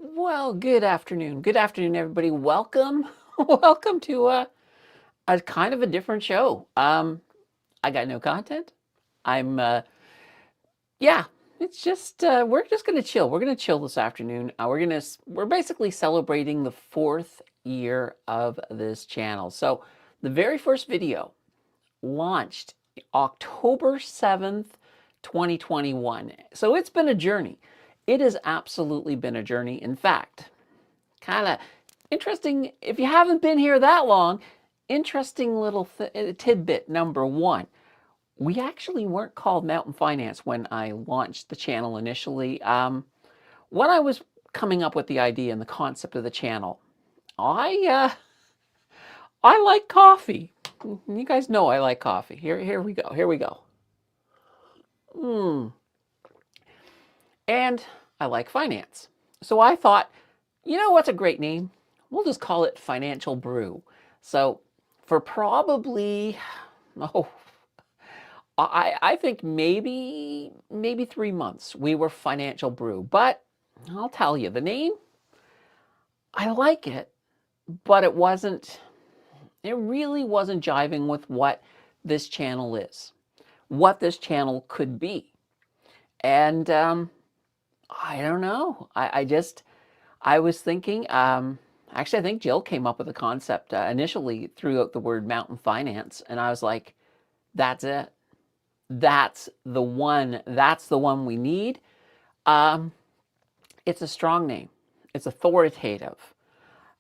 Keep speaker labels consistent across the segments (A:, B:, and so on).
A: Well, good afternoon. Good afternoon, everybody. Welcome. Welcome to a kind of a different show. I got no content. I'm yeah, it's just we're just going to chill. We're going to chill this afternoon. We're basically celebrating the 4th year of this channel. So, the very first video launched October 7th, 2021. So, it's been a journey. It has absolutely been a journey. In fact, kind of interesting. If you haven't been here that long, interesting little tidbit number one. We actually weren't called Mountain Finance when I launched the channel initially. When I was coming up with the idea and the concept of the channel, I I like coffee. You guys know I like coffee. Here we go. Here we go. And I like finance. So I thought, you know what's a great name? We'll just call it Financial Brew. So for probably, oh, I think maybe 3 months we were Financial Brew. But I'll tell you, the name, I like it, but it really wasn't jiving with what this channel is, what this channel could be. And I don't know. I was thinking, actually, I think Jill came up with the concept initially through the word mountain finance. And I was like, that's it. That's the one. That's the one we need. It's a strong name. It's authoritative.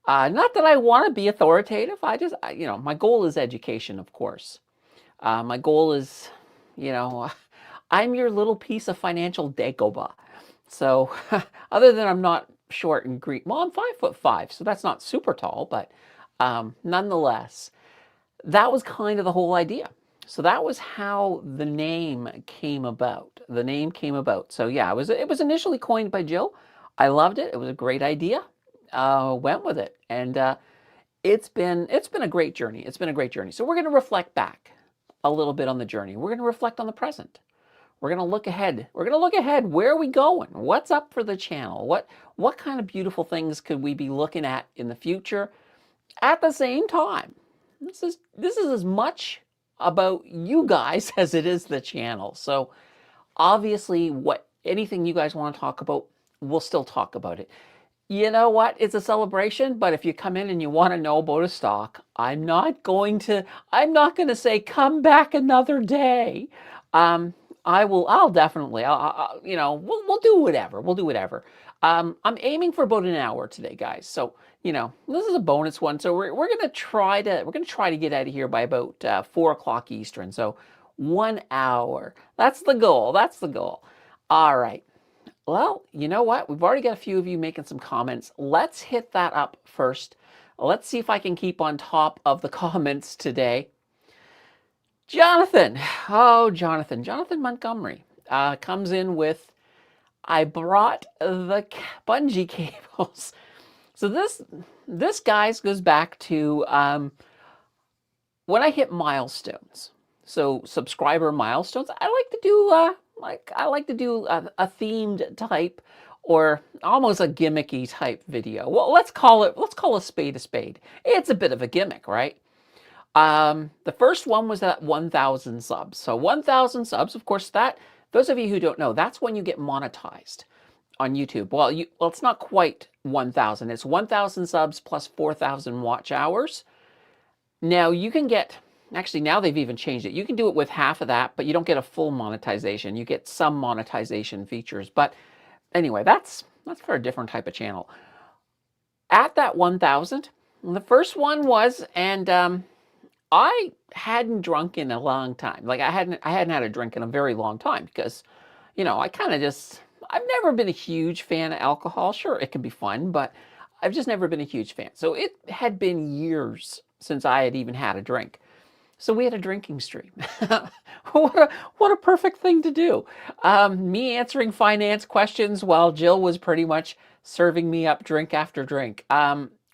A: Not that I want to be authoritative. My goal is education, of course. My goal is, you know, I'm your little piece of financial Dagobah. So, other than I'm not short and green, well, I'm 5'5", so that's not super tall, but nonetheless, that was kind of the whole idea. So that was how the name came about. The name came about. So yeah, it was initially coined by Jill. I loved it. It was a great idea. Went with it, and it's been a great journey. It's been a great journey. So we're going to reflect back a little bit on the journey. We're going to reflect on the present. We're going to look ahead. We're going to look ahead. Where are we going? What's up for the channel? What kind of beautiful things could we be looking at in the future? At the same time, this is as much about you guys as it is the channel. So obviously, anything you guys want to talk about, we'll still talk about it. You know what? It's a celebration, but if you come in and you want to know about a stock, I'm not going to say come back another day. I'll definitely, we'll do whatever. We'll do whatever. I'm aiming for about an hour today, guys. So, this is a bonus one. So we're going to try to get out of here by about 4 o'clock Eastern. So 1 hour. That's the goal. That's the goal. All right. Well, you know what? We've already got a few of you making some comments. Let's hit that up first. Let's see if I can keep on top of the comments today. Jonathan. Oh, Jonathan Montgomery comes in with, I brought the bungee cables. So this guys goes back to when I hit milestones. So subscriber milestones. I like to do a themed type or almost a gimmicky type video. Well, let's call a spade a spade. It's a bit of a gimmick, right? The first one was at 1,000 subs. So 1,000 subs, of course, those of you who don't know, that's when you get monetized on YouTube. Well, it's not quite 1,000. It's 1,000 subs plus 4,000 watch hours. Now you can get, actually now they've even changed it. You can do it with half of that, but you don't get a full monetization. You get some monetization features. But anyway, that's for a different type of channel. At that 1,000, the first one was, and I hadn't drunk in a long time. Like I hadn't had a drink in a very long time because, I've never been a huge fan of alcohol. Sure, it can be fun, but I've just never been a huge fan. So it had been years since I had even had a drink. So we had a drinking stream. What a perfect thing to do. Me answering finance questions while Jill was pretty much serving me up drink after drink.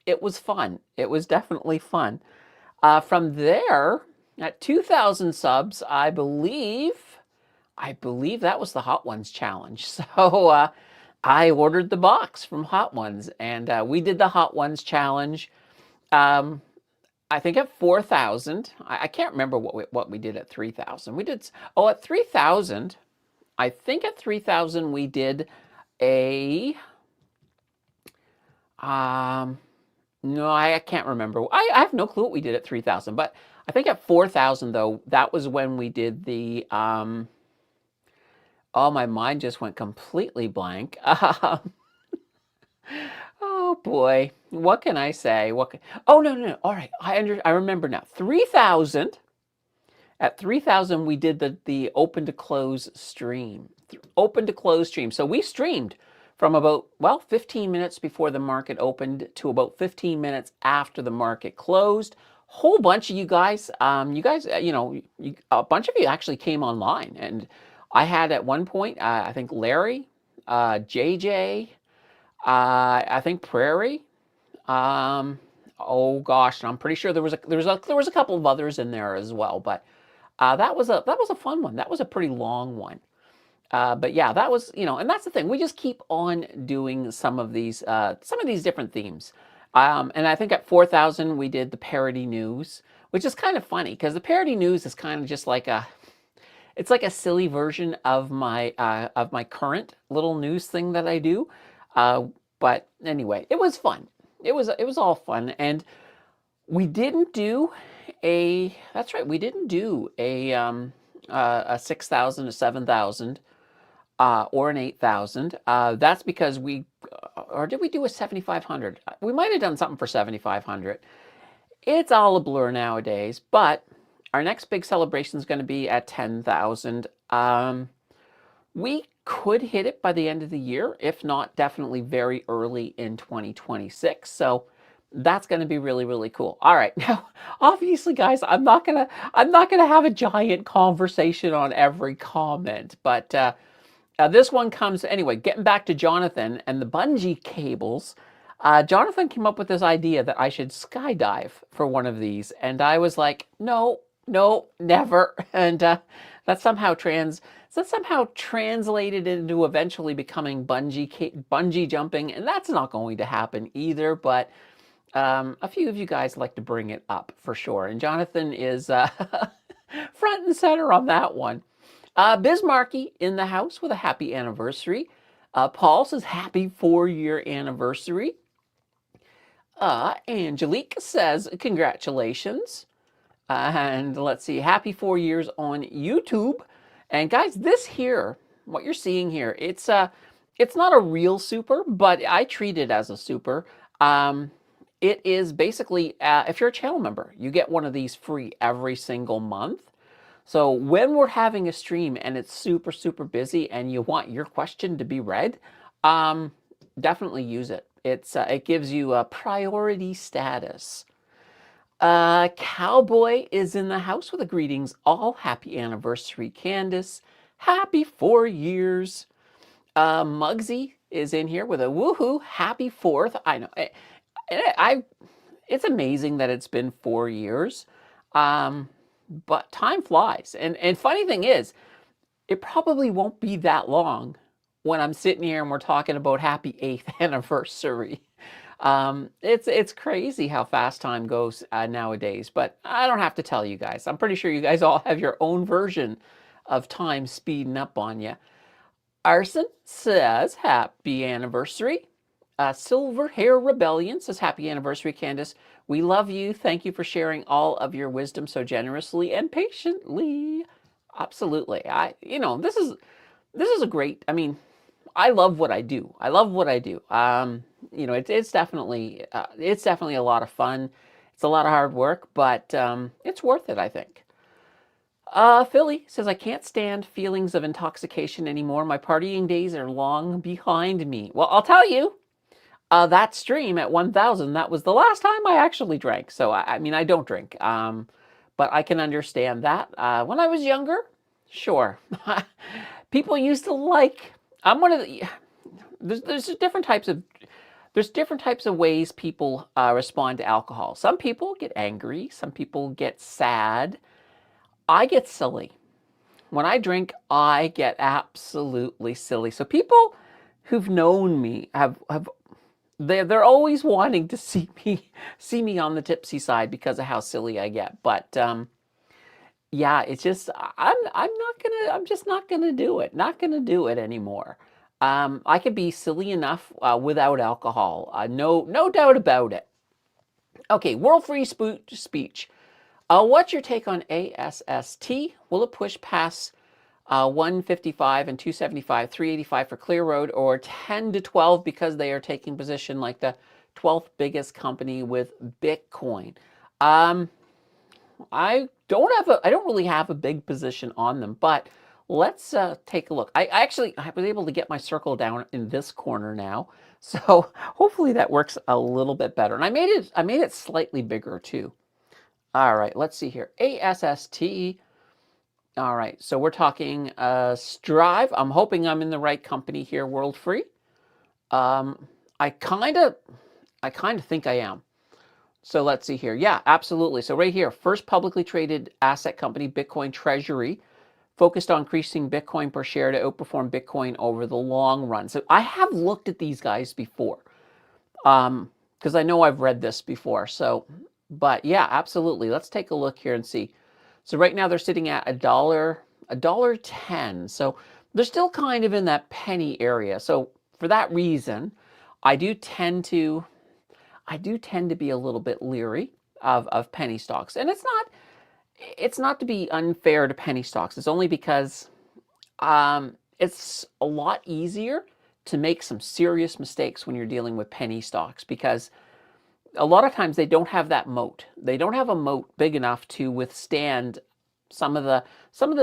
A: It was fun. It was definitely fun. From there, at 2,000 subs, I believe that was the Hot Ones challenge. So I ordered the box from Hot Ones, and we did the Hot Ones challenge. Um, I think at 4,000. I can't remember what we did at 3,000. We did at 3,000. I think at 3,000 we did a no, I can't remember. I have no clue what we did at 3,000, but I think at 4,000 though, that was when we did the oh, my mind just went completely blank. Oh boy, what can I say? Oh, no. All right, I remember now. 3,000. At 3,000, we did the open to close stream. Open to close stream. So we streamed from about, 15 minutes before the market opened to about 15 minutes after the market closed. Whole bunch of you guys, a bunch of you actually came online. And I had at one point, I think Larry, JJ, I think Prairie. Oh gosh, I'm pretty sure there was a couple of others in there as well, but that was a fun one. That was a pretty long one. But yeah, that was, and that's the thing. We just keep on doing some of these different themes. And I think at 4,000 we did the parody news, which is kind of funny because the parody news is kind of just like it's like a silly version of my current little news thing that I do. But anyway, it was fun. It was all fun, and we didn't do that's right, we didn't do a 6,000, a 7,000, or an 8,000. That's because or did we do a 7,500? We might have done something for 7,500. It's all a blur nowadays, but our next big celebration is going to be at 10,000. We could hit it by the end of the year, if not definitely very early in 2026. So that's going to be really, really cool. All right. Now, obviously, guys, I'm not going to have a giant conversation on every comment, but this one comes anyway, getting back to Jonathan and the bungee cables. Jonathan came up with this idea that I should skydive for one of these. And I was like, no, never. And that somehow translated into eventually becoming bungee jumping. And that's not going to happen either. But a few of you guys like to bring it up for sure. And Jonathan is front and center on that one. Bismarcky in the house with a happy anniversary. Paul says happy 4-year anniversary. Angelique says congratulations. And let's see, happy 4 years on YouTube. And guys, this here, what you're seeing here, it's not a real super, but I treat it as a super. It is basically, if you're a channel member, you get one of these free every single month. So when we're having a stream and it's super, super busy and you want your question to be read, definitely use it. It gives you a priority status. Cowboy is in the house with a greetings all. Happy anniversary, Candace. Happy 4 years. Muggsy is in here with a woohoo. Happy 4th. I know. It's amazing that it's been 4 years. But time flies. And funny thing is, it probably won't be that long when I'm sitting here and we're talking about happy 8th anniversary. It's crazy how fast time goes nowadays, but I don't have to tell you guys. I'm pretty sure you guys all have your own version of time speeding up on you. Arson says happy anniversary. Silver Hair Rebellion says happy anniversary, Candace. We love you. Thank you for sharing all of your wisdom so generously and patiently. Absolutely. This is a great, I love what I do. It's definitely a lot of fun. It's a lot of hard work, but it's worth it, I think. Philly says, I can't stand feelings of intoxication anymore. My partying days are long behind me. Well, I'll tell you, that stream at 1,000, that was the last time I actually drank. So, I don't drink, but I can understand that. When I was younger, sure. People used to like, I'm one of the, there's different types of ways people respond to alcohol. Some people get angry. Some people get sad. I get silly. When I drink, I get absolutely silly. So people who've known me have they're always wanting to see me on the tipsy side because of how silly I get. But yeah, it's just I'm just not gonna do it. Not gonna do it anymore. I could be silly enough without alcohol. No doubt about it. Okay, world free speech. What's your take on ASST? Will it push past 155 and 275, 385 for Clear Road, or 10 to 12 because they are taking position like the 12th biggest company with Bitcoin? Um, I don't really have a big position on them, but let's take a look. I was able to get my circle down in this corner now, so hopefully that works a little bit better. And I made it slightly bigger too. All right, let's see here. ASST. All right, so we're talking Strive. I'm hoping I'm in the right company here, World Free. I kind of think I am. So let's see here. Yeah, absolutely. So right here, first publicly traded asset company, Bitcoin Treasury, focused on increasing Bitcoin per share to outperform Bitcoin over the long run. So I have looked at these guys before, because I know I've read this before. So, but yeah, absolutely. Let's take a look here and see. So right now they're sitting at $1.10. So they're still kind of in that penny area. So for that reason, I do tend to be a little bit leery of penny stocks. And it's not to be unfair to penny stocks. It's only because it's a lot easier to make some serious mistakes when you're dealing with penny stocks, because a lot of times they don't have that moat. They don't have a moat big enough to withstand some of the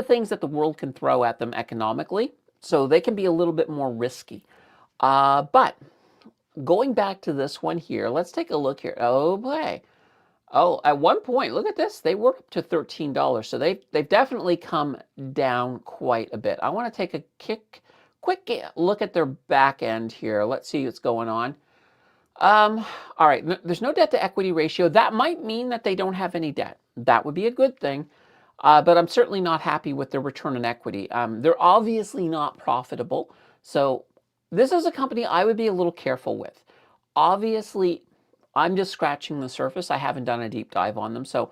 A: things that the world can throw at them economically. So they can be a little bit more risky. But going back to this one here, let's take a look here. Oh boy. Oh, at one point, look at this. They were up to $13. So they've definitely come down quite a bit. I want to take a quick look at their back end here. Let's see what's going on. All right, there's no debt to equity ratio. That might mean that they don't have any debt. That would be a good thing. But I'm certainly not happy with their return on equity. They're obviously not profitable. So this is a company I would be a little careful with. Obviously, I'm just scratching the surface. I haven't done a deep dive on them. So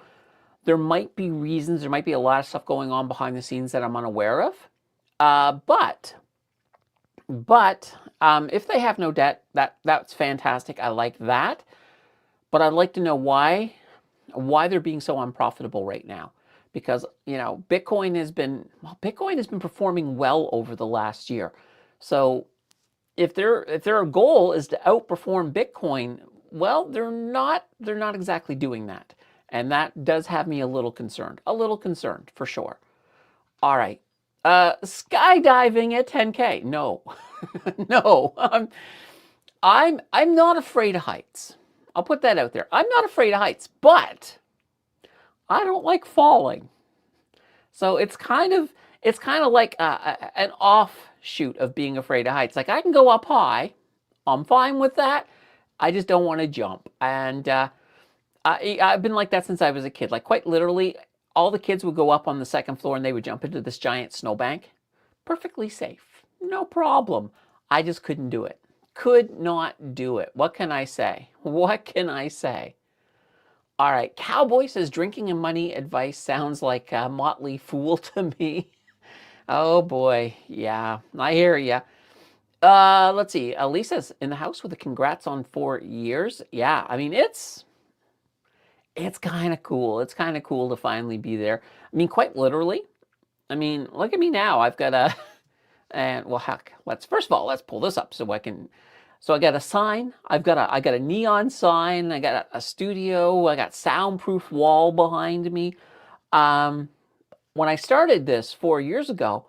A: there might be reasons, there might be a lot of stuff going on behind the scenes that I'm unaware of. But if they have no debt, that's fantastic. I like that. But I'd like to know why they're being so unprofitable right now. Because, Bitcoin has been performing well over the last year. So if their goal is to outperform Bitcoin, well, they're not exactly doing that. And that does have me a little concerned for sure. All right. Skydiving at 10K. No, no. I'm not afraid of heights. I'll put that out there. I'm not afraid of heights, but I don't like falling. So it's kind of like an offshoot of being afraid of heights. Like, I can go up high. I'm fine with that. I just don't want to jump. And I've been like that since I was a kid. Like, quite literally, all the kids would go up on the second floor and they would jump into this giant snowbank. Perfectly safe. No problem. I just couldn't do it. Could not do it. What can I say? What can I say? All right. Cowboy says drinking and money advice sounds like a motley fool to me. Oh boy. Yeah, I hear ya. Let's see. Lisa's in the house with a congrats on 4 years. Yeah, I mean, it's kind of cool. It's kind of cool to finally be there. I mean, quite literally. I mean, look at me now. I've got a, and well, heck, first of all, let's pull this up so I can, so I got a sign. I got a neon sign. I got a studio. I got soundproof wall behind me. When I started this 4 years ago,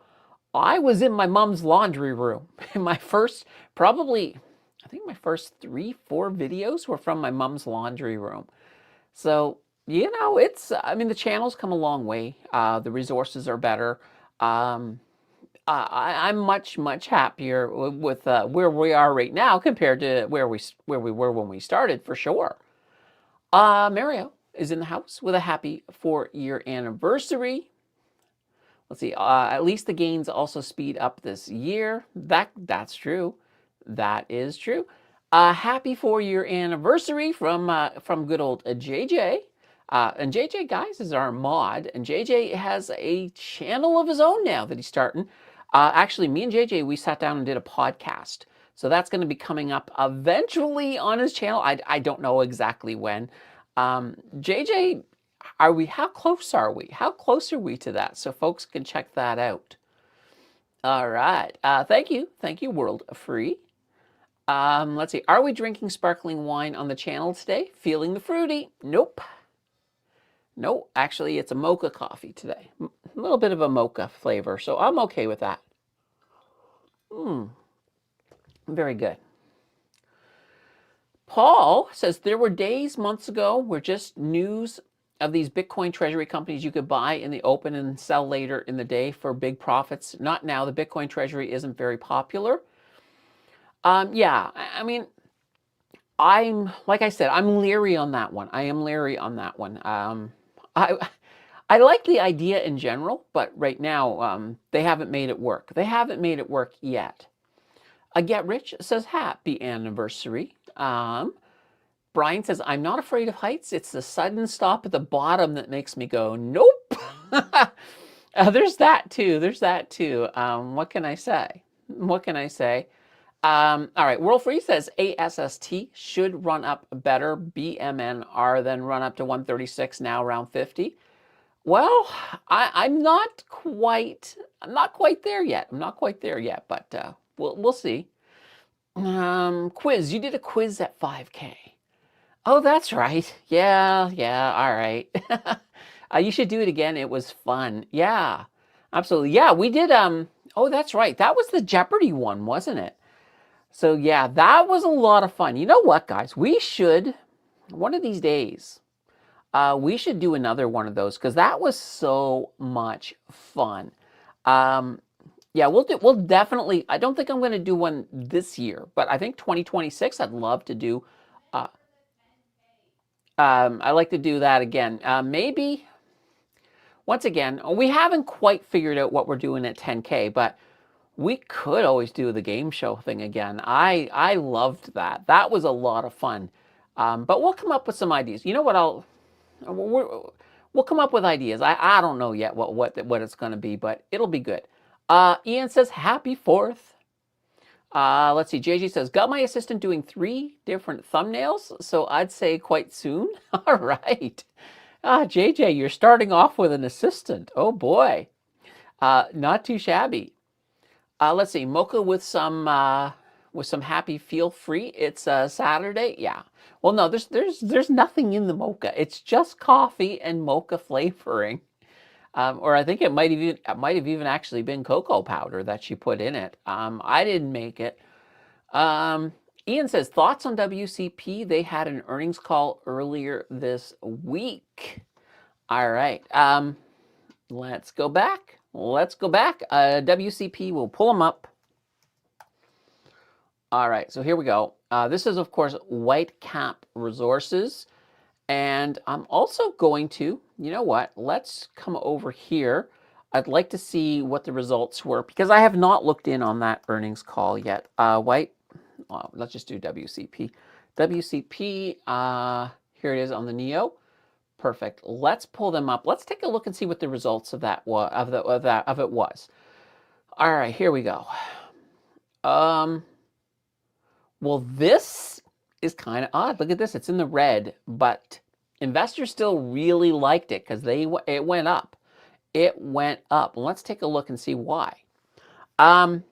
A: I was in my mom's laundry room. My first, probably, I think my first 3-4 videos were from my mom's laundry room. So, I mean, the channel's come a long way. The resources are better. I'm much happier with where we are right now compared to where we were when we started, for sure. Mario is in the house with a happy 4-year anniversary. Let's see. At least the gains also speed up this year. That's true. That is true. Happy 4-year anniversary from good old JJ. And JJ, guys, is our mod. And JJ has a channel of his own now that he's starting. Actually, me and JJ, we sat down and did a podcast. So that's going to be coming up eventually on his channel. I don't know exactly when. JJ, how close are we? How close are we to that? So folks can check that out. All right. Thank you. Thank you, World Free. Let's see. Are we drinking sparkling wine on the channel today? Feeling the fruity? Nope. No, actually, it's a mocha coffee today. A little bit of a mocha flavor, so I'm okay with that. Very good. Paul says there were days months ago where just news of these Bitcoin treasury companies you could buy in the open and sell later in the day for big profits. Not now. The Bitcoin treasury isn't very popular. Yeah, I mean, like I said, I'm leery on that one. I am leery on that one. I like the idea in general, but right now they haven't made it work. They haven't made it work yet. Get Rich says happy anniversary. Brian says, I'm not afraid of heights. It's the sudden stop at the bottom that makes me go, nope. There's that too. There's that too. What can I say? What can I say? All right, World Free says ASST should run up better. BMNR then run up to 136, now around 50. Well, I'm not quite there yet. I'm not quite there yet, but we'll see. Quiz. You did a quiz at 5K. Oh, that's right. Yeah, all right. You should do it again. It was fun. Yeah, absolutely. Yeah, we did. Oh, that's right. That was the Jeopardy one, wasn't it? So yeah, that was a lot of fun. You know what, guys? We should, one of these days, we should do another one of those because that was so much fun. Yeah, we'll definitely, I don't think I'm going to do one this year, but I think 2026 I'd love to do. I like to do that again. Maybe, once again, we haven't quite figured out what we're doing at 10K, but we could always do the game show thing again. I loved that. That was a lot of fun. But we'll come up with some ideas. You know what? We'll come up with ideas. I don't know yet what it's going to be, but it'll be good. Ian says happy 4th. Let's see. JJ says got my assistant doing 3 different thumbnails, so I'd say quite soon. All right. JJ, you're starting off with an assistant. Oh boy. Not too shabby. Let's see, mocha with some happy feel free. It's Saturday. Yeah. Well, no, there's nothing in the mocha. It's just coffee and mocha flavoring. Or I think it might have even actually been cocoa powder that she put in it. I didn't make it. Ian says thoughts on WCP. They had an earnings call earlier this week. All right. Let's go back. WCP, we'll pull them up. All right, so here we go. This is, of course, Whitecap Resources. And I'm also going to, you know what, let's come over here. I'd like to see what the results were, because I have not looked in on that earnings call yet. Let's just do WCP. WCP, here it is on the Neo. Perfect. Let's pull them up. Let's take a look and see what the results of that was. All right, here we go. Well, this is kind of odd. Look at this. It's in the red, but investors still really liked it because it went up. It went up. Let's take a look and see why. All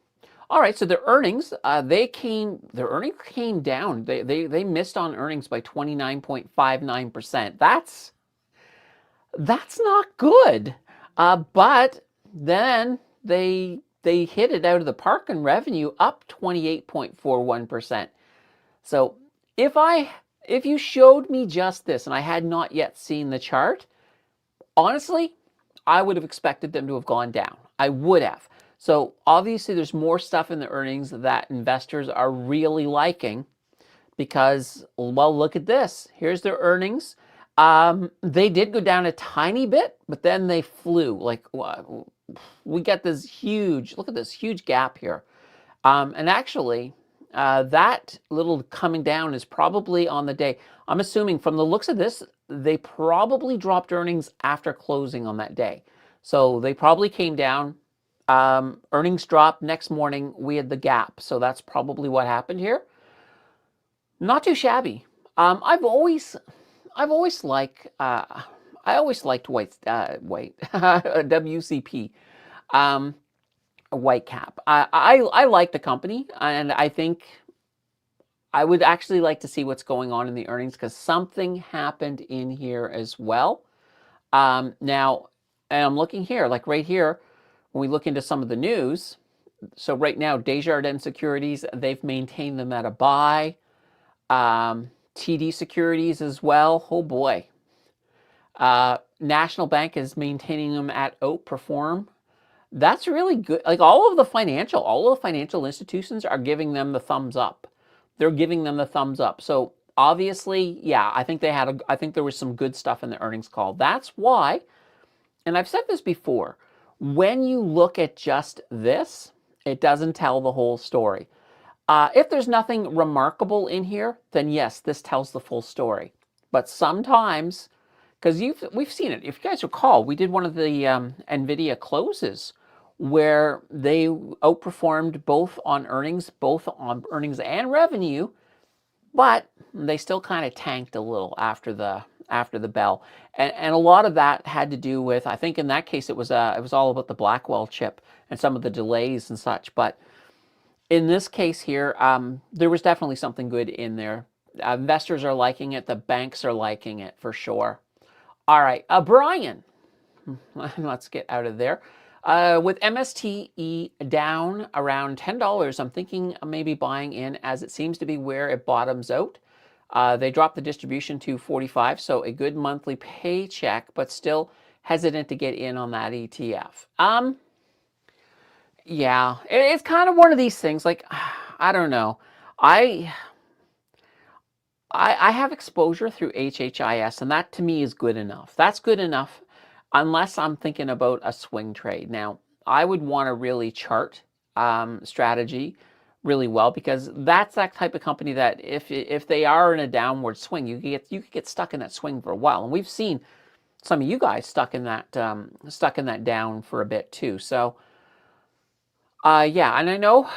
A: right, so their earnings, their earnings came down. They missed on earnings by 29.59%. That's not good. But then they hit it out of the park in revenue, up 28.41%. So if you showed me just this and I had not yet seen the chart, honestly, I would have expected them to have gone down. I would have. So obviously there's more stuff in the earnings that investors are really liking because, well, look at this. Here's their earnings. They did go down a tiny bit, but then they flew. Like, we got this huge, look at this huge gap here. And actually, That little coming down is probably on the day. I'm assuming from the looks of this, they probably dropped earnings after closing on that day. So they probably came down. Earnings dropped next morning. We had the gap. So that's probably what happened here. Not too shabby. I've always liked white WCP, a white cap. I like the company, and I think I would actually like to see what's going on in the earnings because something happened in here as well. Now, and I'm looking here, like right here, when we look into some of the news. So right now, Desjardins Securities, they've maintained them at a buy. TD Securities as well. Oh boy. National Bank is maintaining them at outperform. That's really good. Like all of the financial institutions are giving them the thumbs up. They're giving them the thumbs up. So obviously, yeah, I think I think there was some good stuff in the earnings call. That's why, and I've said this before, when you look at just this, it doesn't tell the whole story. If there's nothing remarkable in here, then yes, this tells the full story. But sometimes, because we've seen it. If you guys recall, we did one of the NVIDIA closes where they outperformed both on earnings and revenue, but they still kind of tanked a little after the bell. And a lot of that had to do with, I think in that case it was all about the Blackwell chip and some of the delays and such. But in this case here, there was definitely something good in there. Investors are liking it. The banks are liking it for sure. All right, Brian, let's get out of there. With MSTE down around $10, I'm thinking maybe buying in as it seems to be where it bottoms out. They dropped the distribution to 45, so a good monthly paycheck, but still hesitant to get in on that ETF. Yeah, it's kind of one of these things. Like, I don't know. I have exposure through HHIS, and that to me is good enough. That's good enough, unless I'm thinking about a swing trade. Now, I would want to really chart strategy really well because that's that type of company that if they are in a downward swing, you could get stuck in that swing for a while, and we've seen some of you guys stuck in that down for a bit too. So. Yeah, and I know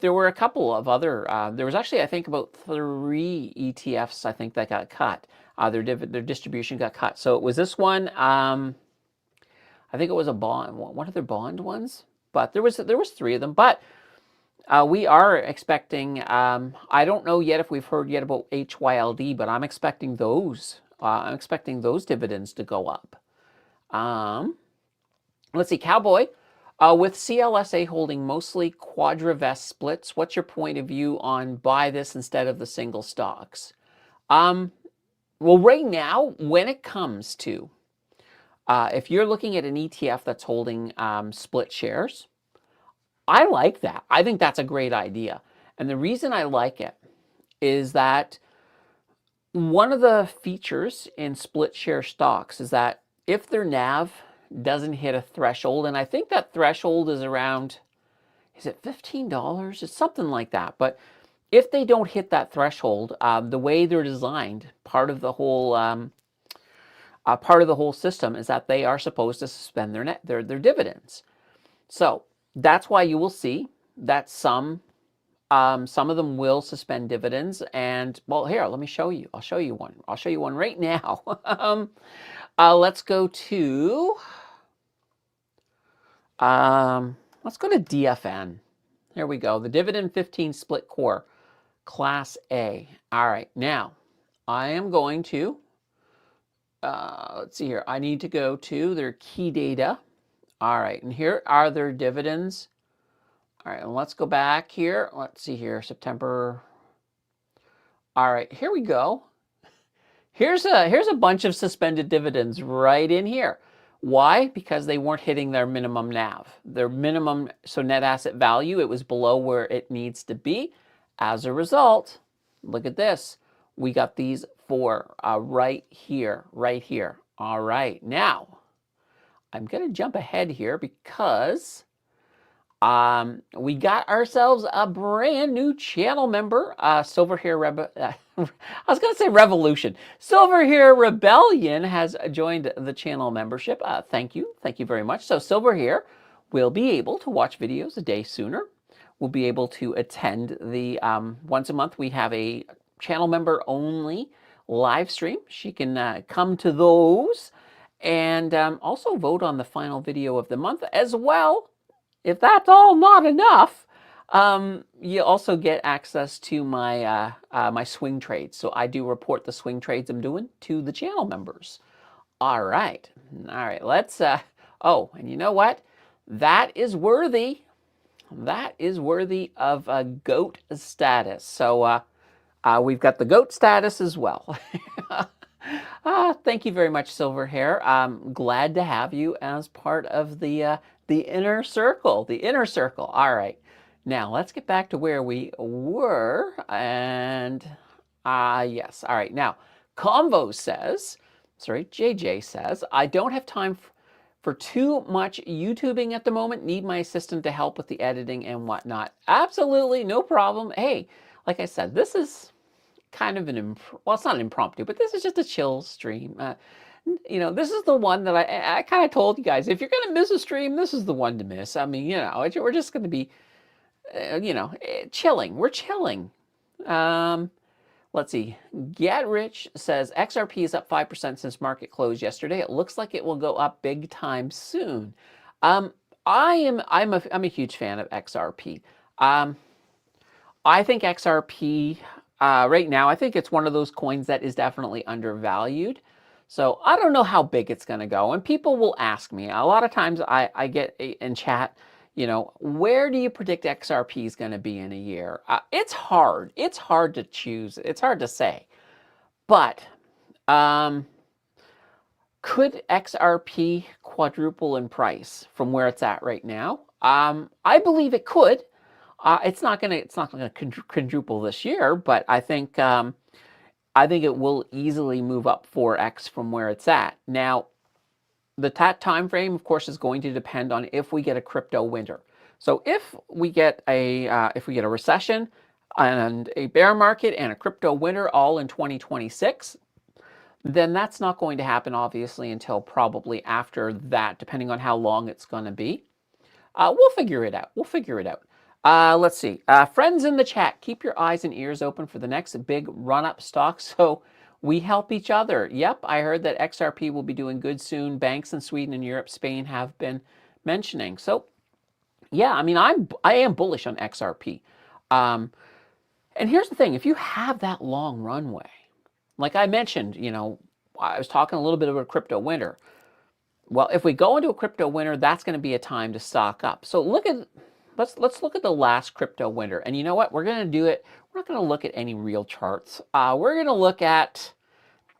A: there were a couple of other. There was actually, I think, about 3 ETFs. I think that got cut. Their distribution got cut. So it was this one. I think it was a bond. One of their bond ones. But there was 3 of them. But we are expecting. I don't know yet if we've heard yet about HYLD, but I'm expecting those. I'm expecting those dividends to go up. Let's see, Cowboy. With CLSA holding mostly quadravest splits, what's your point of view on buy this instead of the single stocks? Well, right now, when it comes to, if you're looking at an ETF that's holding split shares, I like that. I think that's a great idea. And the reason I like it is that one of the features in split share stocks is that if their NAV doesn't hit a threshold, and I think that threshold is around, is it $15? It's something like that. But if they don't hit that threshold, the way they're designed, part of the whole system is that they are supposed to suspend their dividends. So that's why you will see that some of them will suspend dividends. And well, here, let me show you. I'll show you one. I'll show you one right now. Let's go to DFN. Here we go. The dividend 15 split core, Class A. All right, now I am going to let's see here. I need to go to their key data. All right, and here are their dividends. All right, and let's go back here. Let's see here, September. All right, here we go. Here's a bunch of suspended dividends right in here. Why? Because they weren't hitting their minimum NAV. Their minimum, so net asset value, it was below where it needs to be. As a result, look at this. We got these 4 right here, right here. All right, now I'm going to jump ahead here because We got ourselves a brand new channel member, Silver Hair I was going to say Revolution. Silver Hair Rebellion has joined the channel membership. Thank you. Thank you very much. So Silver Hair will be able to watch videos a day sooner. We'll be able to attend the, once a month, we have a channel member only live stream. She can come to those and also vote on the final video of the month as well. If that's all not enough, you also get access to my my swing trades. So I do report the swing trades I'm doing to the channel members. All right, let's. Oh, and you know what? That is worthy. That is worthy of a GOAT status. So we've got the GOAT status as well. Thank you very much, Silver Hair. I'm glad to have you as part of the inner circle. The inner circle. All right. Now let's get back to where we were. And yes. All right. Now, JJ says, I don't have time for too much YouTubing at the moment. Need my assistant to help with the editing and whatnot. Absolutely, no problem. Hey, like I said, this is kind of well, it's not an impromptu, but this is just a chill stream. You know, this is the one that I kind of told you guys, if you're going to miss a stream, this is the one to miss. I mean, you know, we're just going to be, you know, chilling. We're chilling. Let's see. Get Rich says XRP is up 5% since market closed yesterday. It looks like it will go up big time soon. I'm a huge fan of XRP. I think XRP right now, I think it's one of those coins that is definitely undervalued. So I don't know how big it's going to go. And people will ask me, a lot of times I get in chat, you know, where do you predict XRP is going to be in a year? It's hard. It's hard to choose. It's hard to say. But could XRP quadruple in price from where it's at right now? I believe it could. It's not gonna quadruple this year, but I think it will easily move up 4x from where it's at. Now, the time frame, of course, is going to depend on if we get a crypto winter. So if we get a recession and a bear market and a crypto winter all in 2026, then that's not going to happen, obviously, until probably after that, depending on how long it's going to be. We'll figure it out. We'll figure it out. Let's see. Friends in the chat, keep your eyes and ears open for the next big run-up stock so we help each other. Yep, I heard that XRP will be doing good soon. Banks in Sweden and Europe, Spain have been mentioning. So, yeah, I mean, I am bullish on XRP. And here's the thing. If you have that long runway, like I mentioned, you know, I was talking a little bit about a crypto winter. Well, if we go into a crypto winter, that's going to be a time to stock up. So let's look at the last crypto winter. And you know what? We're going to do it. We're not going to look at any real charts. We're going to look at,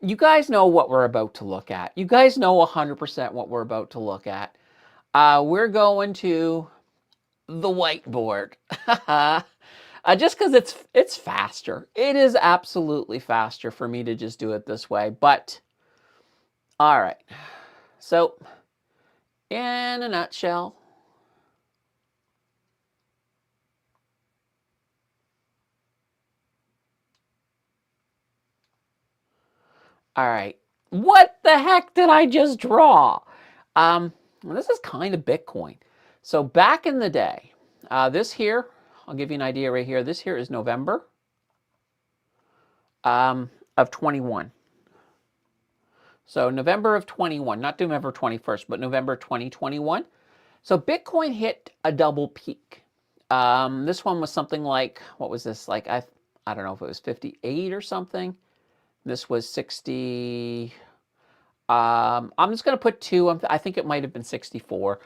A: you guys know what we're about to look at. You guys know 100% what we're about to look at. We're going to the whiteboard. Just because it's faster. It is absolutely faster for me to just do it this way. But, all right. So, in a nutshell, all right, what the heck did I just draw? Well, this is kind of Bitcoin. So back in the day, this here, I'll give you an idea right here. This here is November of 21. So November of 21, not November 21st, but November 2021. So Bitcoin hit a double peak. This one was something like, what was this? Like, I don't know if it was 58 or something. This was 60. I'm just going to put 2. I think it might have been 64.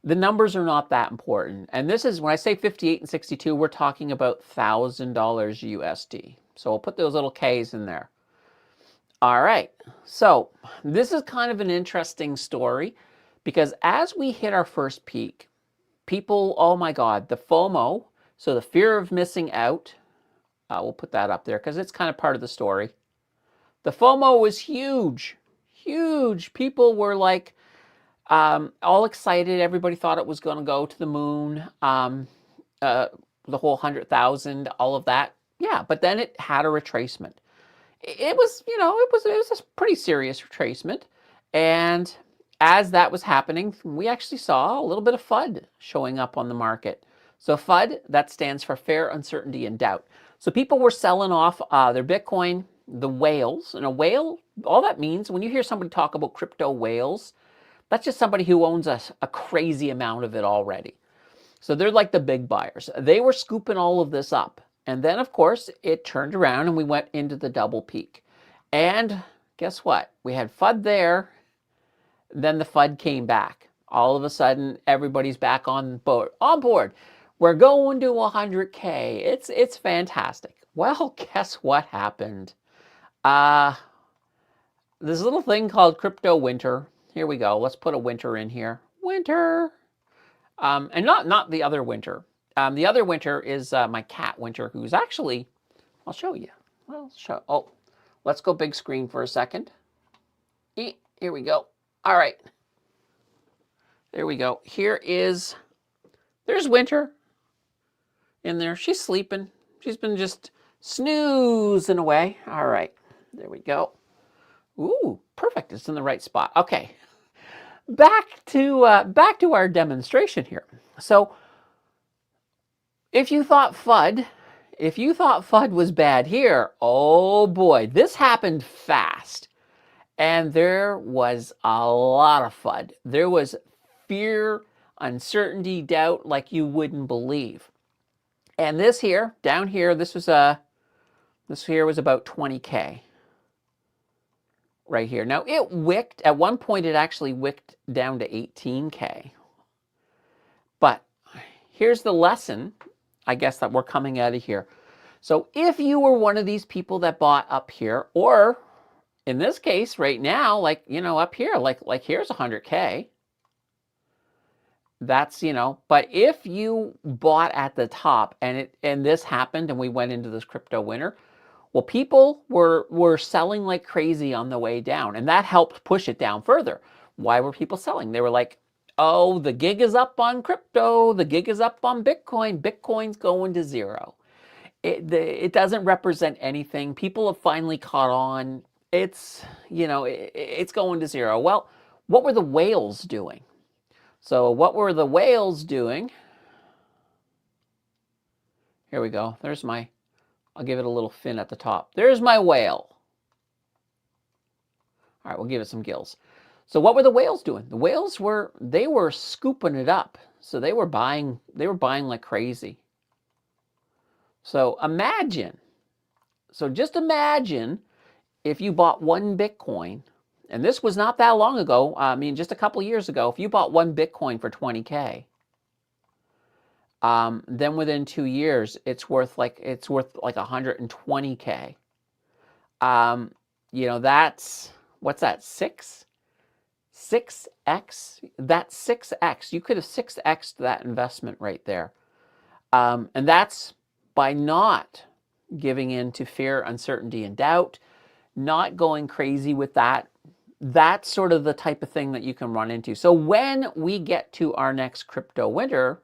A: The numbers are not that important. And this is, when I say 58 and 62, we're talking about $1,000 USD. So we'll put those little Ks in there. All right. So this is kind of an interesting story because as we hit our first peak, people, oh my God, the FOMO, so the fear of missing out, we'll put that up there because it's kind of part of the story. The FOMO was huge, huge. People were like, All excited. Everybody thought it was going to go to the moon. The whole 100,000, all of that. Yeah, but then it had a retracement. It was, it was a pretty serious retracement. And as that was happening, we actually saw a little bit of FUD showing up on the market. So FUD, that stands for fear, uncertainty, and doubt. So people were selling off their Bitcoin, the whales. And a whale, all that means, when you hear somebody talk about crypto whales, that's just somebody who owns a crazy amount of it already. So they're like the big buyers. They were scooping all of this up. And then, of course, it turned around and we went into the double peak. And guess what? We had FUD there. Then the FUD came back. All of a sudden, everybody's back on board. We're going to 100K. It's fantastic. Well, guess what happened? This little thing called crypto winter. Here we go. Let's put a winter in here. Winter. And not the other winter. The other winter is my cat Winter, who's actually, I'll show you. Oh, let's go big screen for a second. Here we go. All right. There we go. There's Winter in there. She's sleeping. She's been just snoozing away. All right. There we go. Ooh, perfect. It's in the right spot. Okay. Back to our demonstration here. So if you thought FUD was bad here, oh boy, this happened fast. And there was a lot of FUD. There was fear, uncertainty, doubt like you wouldn't believe. And this here, down here, this here was about 20K. Right here. Now it wicked, at one point it actually wicked down to 18K. But here's the lesson, I guess, that we're coming out of here. So if you were one of these people that bought up here, or in this case right now, like, up here, like here's 100K. That's, but if you bought at the top and this happened and we went into this crypto winter, well, people were selling like crazy on the way down, and that helped push it down further. Why were people selling? They were like, oh, the gig is up on crypto. The gig is up on Bitcoin. Bitcoin's going to zero. It doesn't represent anything. People have finally caught on. It's going to zero. Well, what were the whales doing? So what were the whales doing? Here we go. I'll give it a little fin at the top. There's my whale. All right, we'll give it some gills. So what were the whales doing? The whales were scooping it up. So they were buying like crazy. So just imagine if you bought one Bitcoin, and this was not that long ago, just a couple years ago, if you bought one Bitcoin for 20K, then within 2 years, it's worth like 120K. That's, what's that, 6x? That's 6x. You could have 6x'd that investment right there. And that's by not giving in to fear, uncertainty, and doubt, not going crazy with that. That's sort of the type of thing that you can run into. So when we get to our next crypto winter,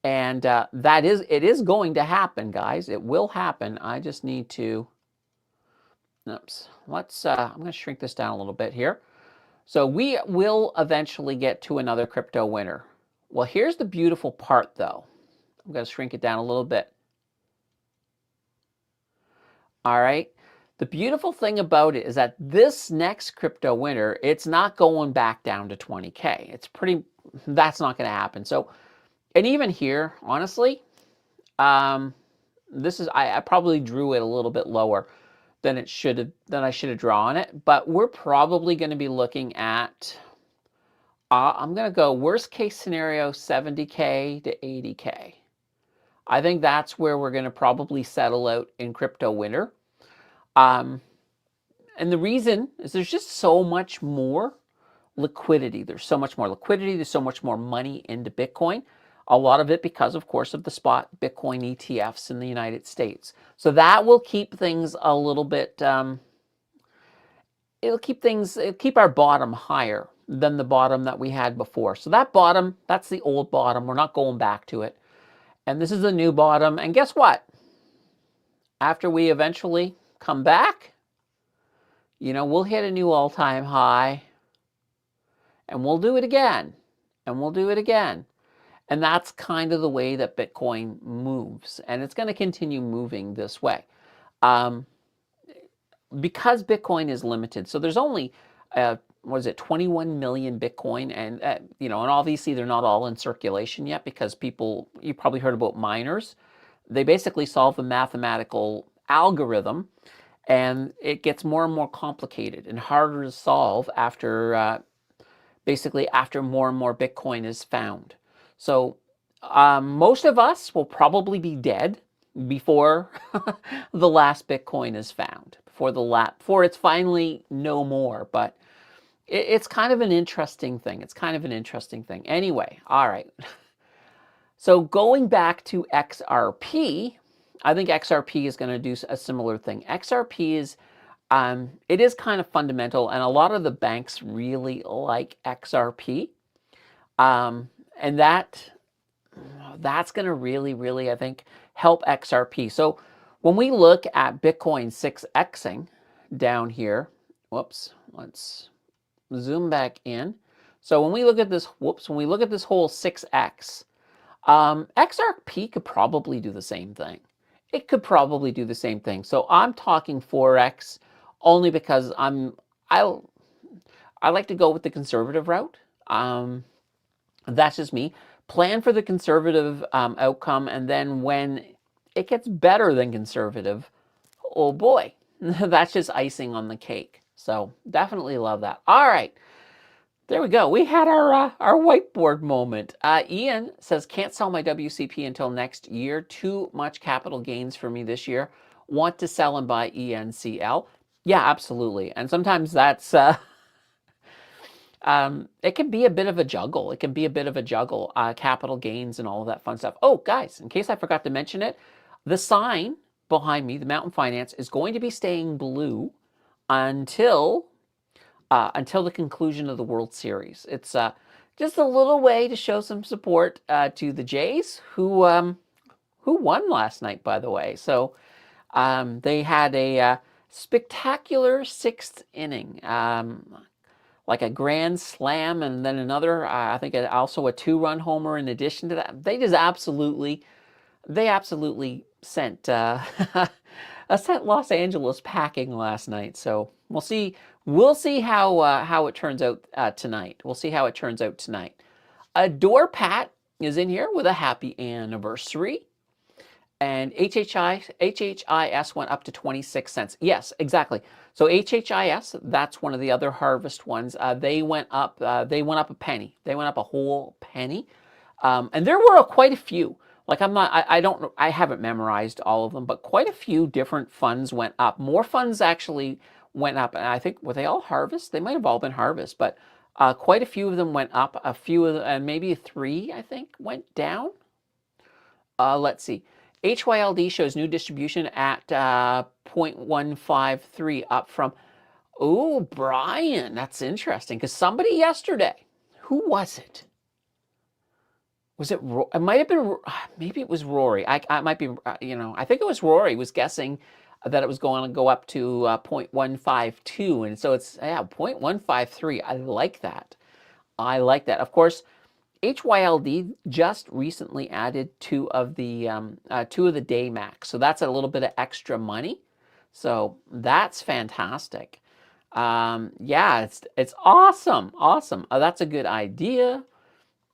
A: and it is going to happen, guys. It will happen. I just need to, oops. I'm going to shrink this down a little bit here. So we will eventually get to another crypto winter. Well, here's the beautiful part, though. I'm going to shrink it down a little bit. All right. The beautiful thing about it is that this next crypto winter, it's not going back down to 20K. That's not going to happen. So, and even here, honestly, I probably drew it a little bit lower than I should have drawn it, but we're probably going to be looking at, I'm going to go worst case scenario, 70K to 80K. I think that's where we're going to probably settle out in crypto winter. And the reason is there's just so much more liquidity. There's so much more liquidity. There's so much more money into Bitcoin. A lot of it because, of course, of the spot Bitcoin ETFs in the United States. So that will keep things a little bit, it'll keep our bottom higher. than the bottom that we had before. So that bottom, that's the old bottom. We're not going back to it. And this is the new bottom. And guess what? After we eventually come back, we'll hit a new all-time high, and we'll do it again, and we'll do it again. And that's kind of the way that Bitcoin moves. And it's going to continue moving this way. Because Bitcoin is limited. So there's only, 21 million Bitcoin. And, and obviously they're not all in circulation yet because you probably heard about miners. They basically solve a mathematical algorithm, and it gets more and more complicated and harder to solve after more and more Bitcoin is found. So most of us will probably be dead before the last Bitcoin is found, before it's finally no more. But it's kind of an interesting thing. Anyway, all right. So going back to XRP, I think XRP is going to do a similar thing. XRP is, it is kind of fundamental, and a lot of the banks really like XRP. And that's going to really, I think, help XRP. So when we look at Bitcoin 6xing down here, whoops, let's zoom back in. So when we look at this, whole 6x, XRP could probably do the same thing. It could probably do the same thing. So I'm talking 4x only because I like to go with the conservative route. That's just me. Plan for the conservative outcome, and then when it gets better than conservative, oh boy, that's just icing on the cake. So definitely love that. All right. There we go. We had our whiteboard moment. Ian says, can't sell my WCP until next year. Too much capital gains for me this year. Want to sell and buy ENCL. Yeah, absolutely. And sometimes that's, it can be a bit of a juggle. Capital gains and all of that fun stuff. Oh, guys, in case I forgot to mention it, the sign behind me, the Mountain Finance, is going to be staying blue until the conclusion of the World Series. It's just a little way to show some support to the Jays, who won last night, by the way. So they had a spectacular sixth inning, like a grand slam, and then another, I think also a 2-run homer in addition to that. They absolutely sent sent Los Angeles packing last night. So we'll see how it turns out tonight. Adore Pat is in here with a happy anniversary. And HHIS went up to 26 cents. Yes, exactly. So HHIS, that's one of the other harvest ones. They went up a penny. They went up a whole penny. And there were quite a few. Like I haven't memorized all of them, but quite a few different funds went up. More funds actually went up, and I think, were they all harvest? They might have all been harvest, but quite a few of them went up. A few of them, and maybe 3, I think, went down. Let's see. HYLD shows new distribution at 0.153, up from, oh, Brian, that's interesting, because somebody yesterday, who was it? Was it? It might have been. Maybe it was Rory. I might be. I think it was Rory was guessing that it was going to go up to 0.152, and so it's 0.153. I like that. Of course, HYLD just recently added 2 of the day max, so that's a little bit of extra money. So that's fantastic. Yeah, it's awesome. That's a good idea.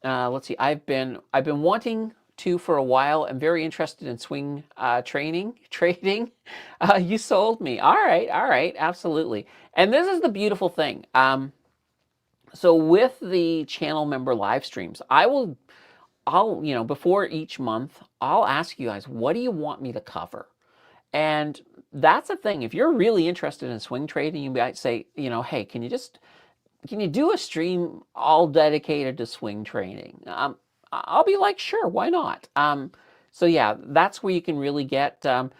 A: Let's see. I've been wanting to for a while. I'm very interested in swing trading. You sold me. All right, absolutely. And this is the beautiful thing. So with the channel member live streams, I'll before each month, I'll ask you guys, what do you want me to cover? And that's the thing. If you're really interested in swing trading, you might say, hey, can you do a stream all dedicated to swing trading? I'll be like, sure, why not? So yeah, that's where you can really get, you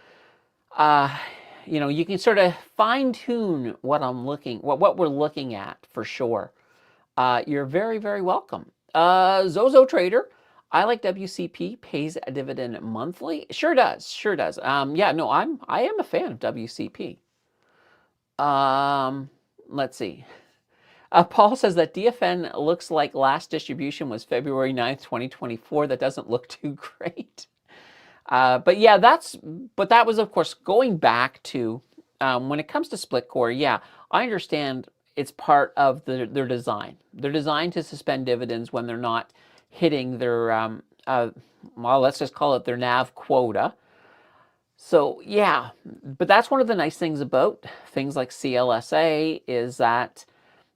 A: can sort of fine tune what we're looking at for sure. You're very, very welcome. Zozo Trader, I like WCP, pays a dividend monthly. Sure does, sure does. Yeah, no, I am a fan of WCP. Let's see. Paul says that DFN looks like last distribution was February 9th, 2024. That doesn't look too great. But yeah, that was, of course, going back to when it comes to split core. Yeah, I understand it's part of their design. They're designed to suspend dividends when they're not hitting their, well, let's just call it their NAV quota. So yeah, but that's one of the nice things about things like CLSA is that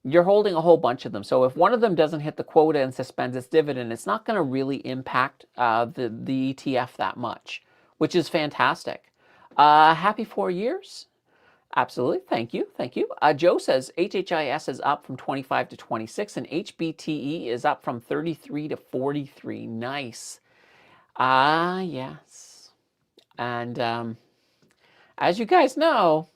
A: you're holding a whole bunch of them. So if one of them doesn't hit the quota and suspends its dividend, it's not going to really impact the ETF that much, which is fantastic. Happy 4 years. Absolutely. Thank you. Thank you. Joe says HHIS is up from 25 to 26 and HBTE is up from 33 to 43. Nice. Yes. And as you guys know,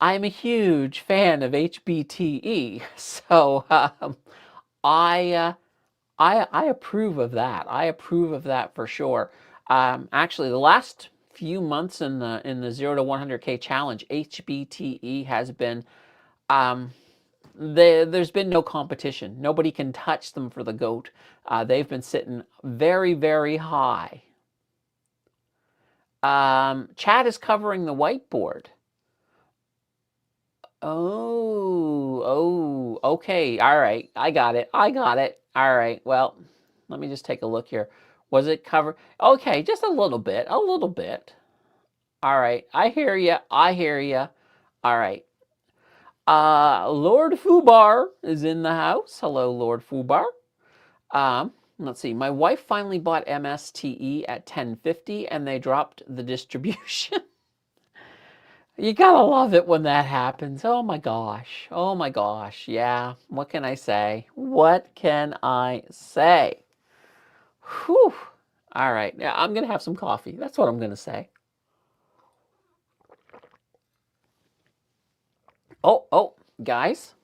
A: I'm a huge fan of HBTE, so I approve of that. I approve of that for sure. Actually, the last few months in the 0 to 100K challenge, HBTE has been there's been no competition. Nobody can touch them for the GOAT. They've been sitting very, very high. Chad is covering the whiteboard. Oh, okay. All right. I got it. I got it. All right. Well, let me just take a look here. Was it covered? Okay, just a little bit. A little bit. All right. I hear you. I hear you. All right. Lord Fubar is in the house. Hello, Lord Fubar. Let's see. My wife finally bought MSTE at 1050 and they dropped the distribution. You gotta love it when that happens. Oh my gosh. Oh my gosh. Yeah. What can I say? What can I say? Whew. All right. Yeah, I'm gonna have some coffee. That's what I'm gonna say. Oh, guys.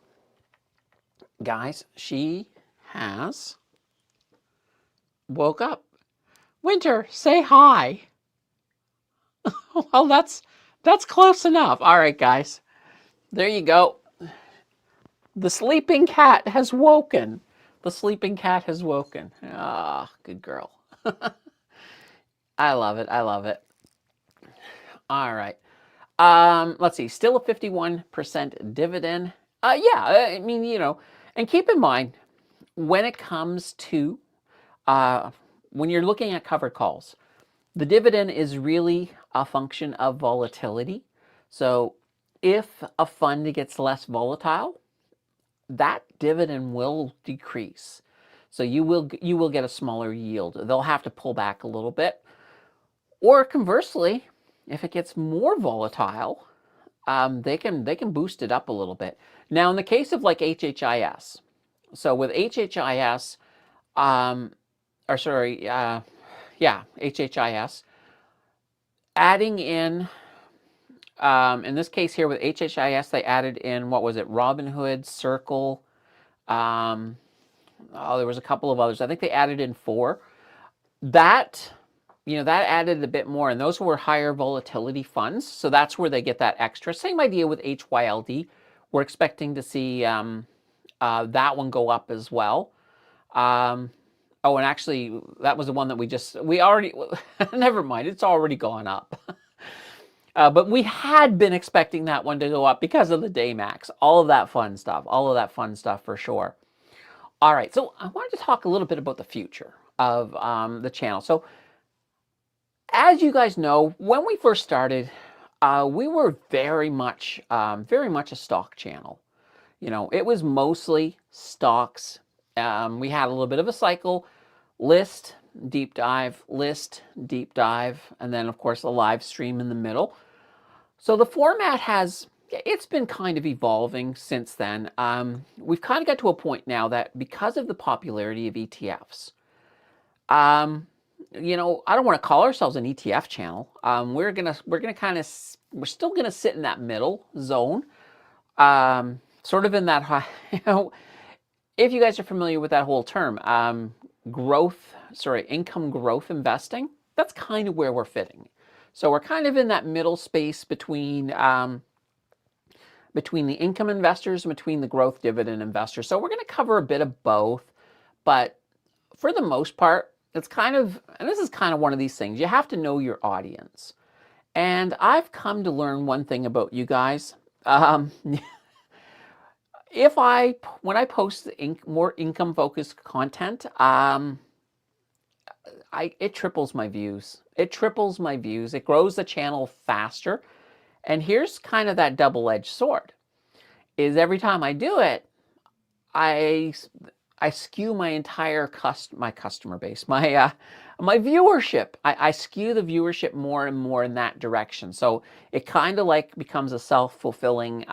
A: Guys, she has woke up. Winter, say hi. Well, that's close enough. All right, guys. There you go. The sleeping cat has woken. The sleeping cat has woken. Ah, good girl. I love it. I love it. All right. Let's see. Still a 51% dividend. Yeah, I mean, and keep in mind, when it comes to when you're looking at covered calls, the dividend is really a function of volatility. So if a fund gets less volatile, that dividend will decrease. So you will get a smaller yield. They'll have to pull back a little bit. Or conversely, if it gets more volatile, they can boost it up a little bit. Now, in the case of like HHIS, so with HHIS, HHIS, adding in this case here with HHIS, they added in, what was it, Robinhood, Circle, there was a couple of others. I think they added in 4. That added a bit more, and those were higher volatility funds, so that's where they get that extra. Same idea with HYLD. We're expecting to see that one go up as well. And actually, that was the one that we already, never mind, it's already gone up. But we had been expecting that one to go up because of the Daymax, all of that fun stuff for sure. All right, so I wanted to talk a little bit about the future of the channel. So as you guys know, when we first started, we were very much a stock channel. It was mostly stocks. We had a little bit of a cycle, list, deep dive, and then of course a live stream in the middle. So the format it's been kind of evolving since then. We've kind of got to a point now that because of the popularity of ETFs, I don't want to call ourselves an ETF channel. We're still gonna sit in that middle zone, sort of in that high. if you guys are familiar with that whole term, income growth investing, that's kind of where we're fitting. So we're kind of in that middle space between the income investors and between the growth dividend investors. So we're going to cover a bit of both, but for the most part, it's kind of, and this is kind of one of these things, you have to know your audience. And I've come to learn one thing about you guys. When I post more income focused content, it triples my views. It triples my views. It grows the channel faster. And here's kind of that double-edged sword. Is every time I do it, I skew my entire customer base, my viewership. I skew the viewership more and more in that direction. So it kind of like becomes a self-fulfilling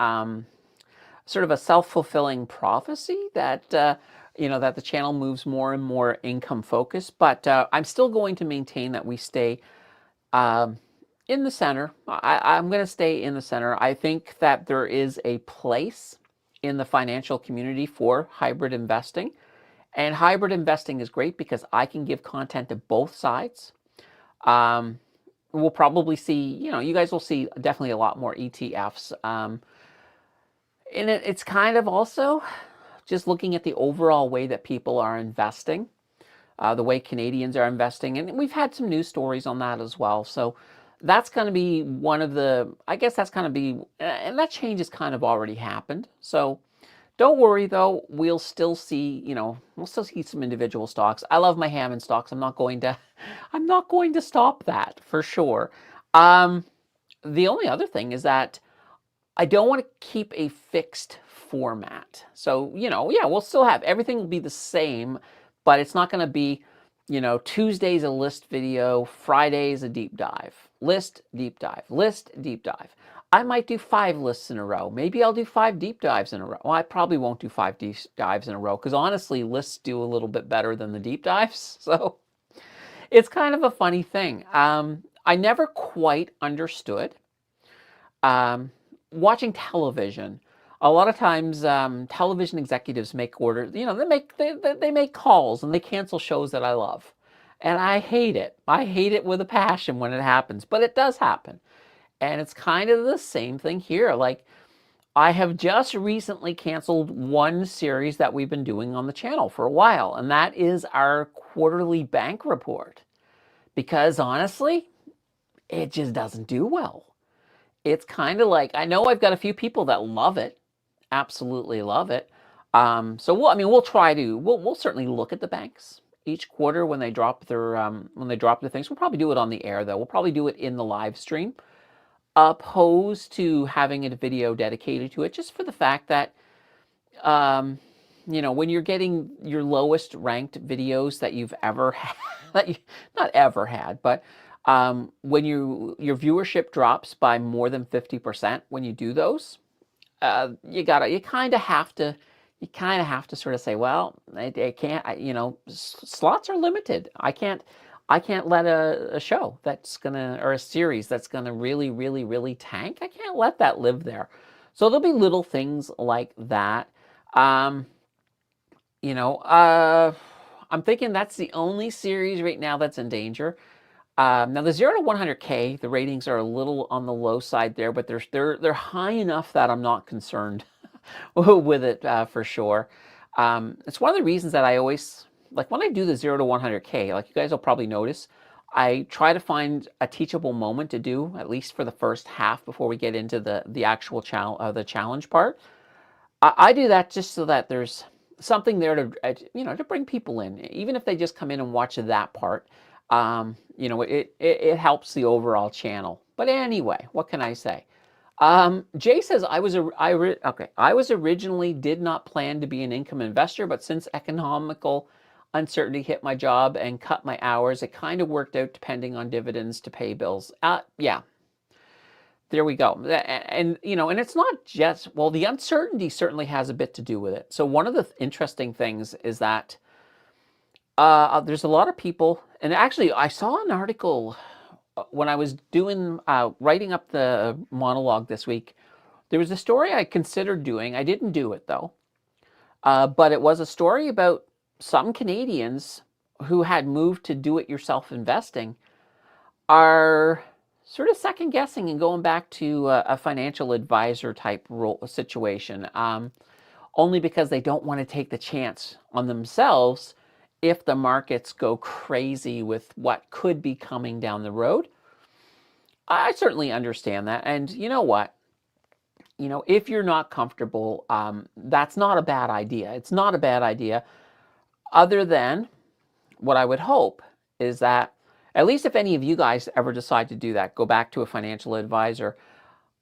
A: sort of a self-fulfilling prophecy that that the channel moves more and more income focused. But I'm still going to maintain that we stay in the center. I'm going to stay in the center. I think that there is a place in the financial community for hybrid investing. And hybrid investing is great because I can give content to both sides. We'll probably see, you guys will see definitely a lot more ETFs. And it's kind of also just looking at the overall way that people are investing, the way Canadians are investing. And we've had some news stories on that as well. So that's going to be one of the, I guess that's going to be, and that change has kind of already happened. So don't worry though, we'll still see, we'll still see some individual stocks. I love my Hammond stocks. I'm not going to stop that for sure. The only other thing is that I don't want to keep a fixed format. So, yeah, we'll still have, everything will be the same, but it's not going to be, Tuesday's a list video, Friday's a deep dive, list, deep dive, list, deep dive. I might do 5 lists in a row. Maybe I'll do 5 deep dives in a row. Well, I probably won't do 5 deep dives in a row because honestly, lists do a little bit better than the deep dives. So it's kind of a funny thing. I never quite understood watching television. A lot of times, television executives make orders. They make calls and they cancel shows that I love, and I hate it. I hate it with a passion when it happens, but it does happen. And it's kind of the same thing here. Like, I have just recently canceled one series that we've been doing on the channel for a while, and that is our quarterly bank report. Because honestly, it just doesn't do well. It's kind of like, I know I've got a few people that love it, absolutely love it. So we'll certainly look at the banks each quarter when they drop their things. We'll probably do it on the air though. We'll probably do it in the live stream, opposed to having a video dedicated to it, just for the fact that when you're getting your lowest ranked videos that you've ever had, not ever had, but when your viewership drops by more than 50% when you do those, you kind of have to sort of say, well, I can't, slots are limited. I can't let a show or a series that's gonna really, really, really tank. I can't let that live there. So there'll be little things like that. I'm thinking that's the only series right now that's in danger. Now the 0 to 100K, the ratings are a little on the low side there, but they're high enough that I'm not concerned with it for sure. It's one of the reasons that I always, like when I do the 0 to 100K, like you guys will probably notice, I try to find a teachable moment to do, at least for the first half before we get into the actual challenge part. I do that just so that there's something there to bring people in, even if they just come in and watch that part. It helps the overall channel. But anyway, what can I say? Jay says, I was originally did not plan to be an income investor, but since economical uncertainty hit my job and cut my hours, it kind of worked out depending on dividends to pay bills. Yeah. There we go. And it's not just, well, the uncertainty certainly has a bit to do with it. So one of the interesting things is that there's a lot of people, and actually I saw an article when I was writing up the monologue this week. There was a story I considered doing. I didn't do it though. But it was a story about some Canadians who had moved to do-it-yourself investing are sort of second guessing and going back to a financial advisor type role situation, only because they don't want to take the chance on themselves if the markets go crazy with what could be coming down the road. I certainly understand that. And you know what? If you're not comfortable, that's not a bad idea. It's not a bad idea, other than what I would hope is that, at least if any of you guys ever decide to do that, go back to a financial advisor.